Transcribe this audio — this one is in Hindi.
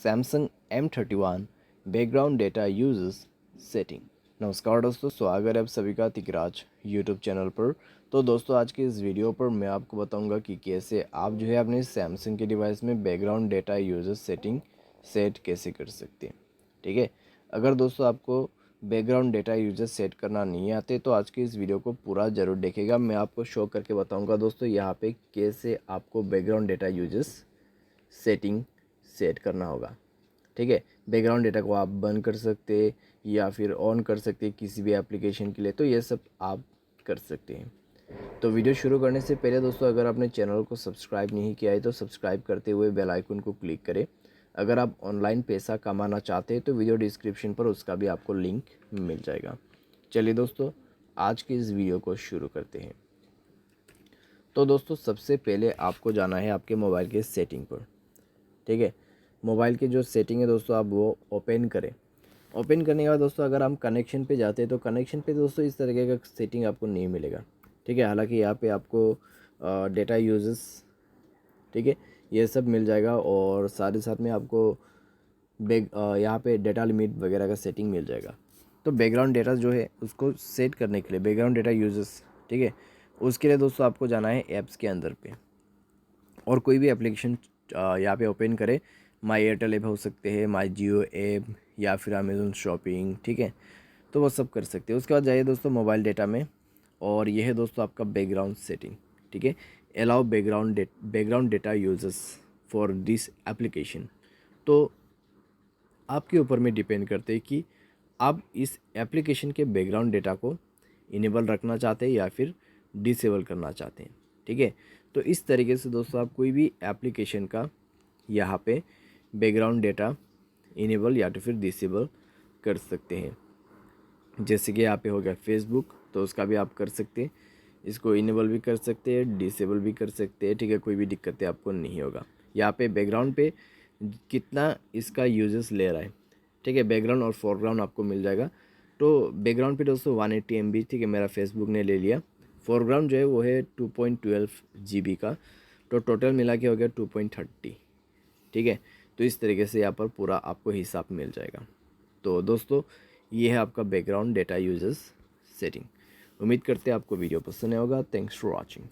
Samsung M31 background data uses setting. नमस्कार दोस्तों, स्वागत है आप सभी का तिकराज यूट्यूब चैनल पर। तो दोस्तों आज के इस वीडियो पर मैं आपको बताऊंगा कि कैसे आप जो है अपने सैमसंग के डिवाइस में background data uses setting set कैसे कर सकते हैं। ठीक है, अगर दोस्तों आपको बैकग्राउंड डेटा यूजेस सेट करना नहीं आते तो आज के इस वीडियो को पूरा ज़रूर देखेगा। मैं आपको शो करके बताऊँगा दोस्तों यहाँ पर कैसे आपको background data uses setting set करना होगा। ठीक है, बैकग्राउंड डेटा को आप बंद कर सकते हैं या फिर ऑन कर सकते हैं किसी भी एप्लीकेशन के लिए, तो ये सब आप कर सकते हैं। तो वीडियो शुरू करने से पहले दोस्तों अगर आपने चैनल को सब्सक्राइब नहीं किया है तो सब्सक्राइब करते हुए बेल आइकन को क्लिक करें। अगर आप ऑनलाइन पैसा कमाना चाहते हैं तो वीडियो डिस्क्रिप्शन पर उसका भी आपको लिंक मिल जाएगा। चलिए दोस्तों आज की इस वीडियो को शुरू करते हैं। तो दोस्तों सबसे पहले आपको जाना है आपके मोबाइल के सेटिंग पर। ठीक है, मोबाइल की जो सेटिंग है दोस्तों आप वो ओपन करें। ओपन करने के बाद दोस्तों अगर हम कनेक्शन पे जाते हैं तो कनेक्शन पे दोस्तों इस तरीके का सेटिंग आपको नहीं मिलेगा। ठीक है, हालांकि यहाँ पे आपको डेटा यूजेस, ठीक है, ये सब मिल जाएगा और साथ ही साथ में आपको यहाँ पे डेटा लिमिट वगैरह का सेटिंग मिल जाएगा। तो बैकग्राउंड डेटा जो है उसको सेट करने के लिए बैकग्राउंड डेटा यूजेस, ठीक है, उसके लिए दोस्तों आपको जाना है ऐप्स के अंदर पे और कोई भी एप्लीकेशन यहाँ पे ओपन करें। माई एयरटेल ऐप हो सकते हैं, माई जियो ऐप या फिर अमेज़न शॉपिंग, ठीक है, तो वो सब कर सकते हैं। उसके बाद जाइए दोस्तों मोबाइल डेटा में और ये है दोस्तों आपका बैकग्राउंड सेटिंग। ठीक है, allow background data uses for this application. तो आपके ऊपर में डिपेंड करते हैं कि आप इस एप्लीकेशन के बैकग्राउंड डेटा को इनेबल रखना चाहते हैं या फिर डिसेबल करना चाहते हैं। ठीक है, तो इस तरीके से दोस्तों आप कोई भी एप्लीकेशन का यहाँ पे बैकग्राउंड डेटा इनेबल या तो फिर डिसेबल कर सकते हैं। जैसे कि यहाँ पे हो गया फेसबुक, तो उसका भी आप कर सकते हैं, इसको इनेबल भी कर सकते हैं, डिसेबल भी कर सकते हैं। ठीक है, कोई भी दिक्कतें आपको नहीं होगा। यहाँ पे बैकग्राउंड पे कितना इसका यूजेस ले रहा है, ठीक है, बैकग्राउंड और फोरग्राउंड आपको मिल जाएगा। तो बैकग्राउंड पे दोस्तों 180 MB, ठीक है, मेरा फेसबुक ने ले लिया। फोरग्राउंड जो है वो है 2.12 GB का, तो टोटल मिला के हो गया 2.30। ठीक है, तो इस तरीके से यहाँ पर पूरा आपको हिसाब मिल जाएगा। तो दोस्तों ये है आपका बैकग्राउंड डेटा यूजेस सेटिंग। उम्मीद करते हैं आपको वीडियो पसंद आया होगा। Thanks for watching.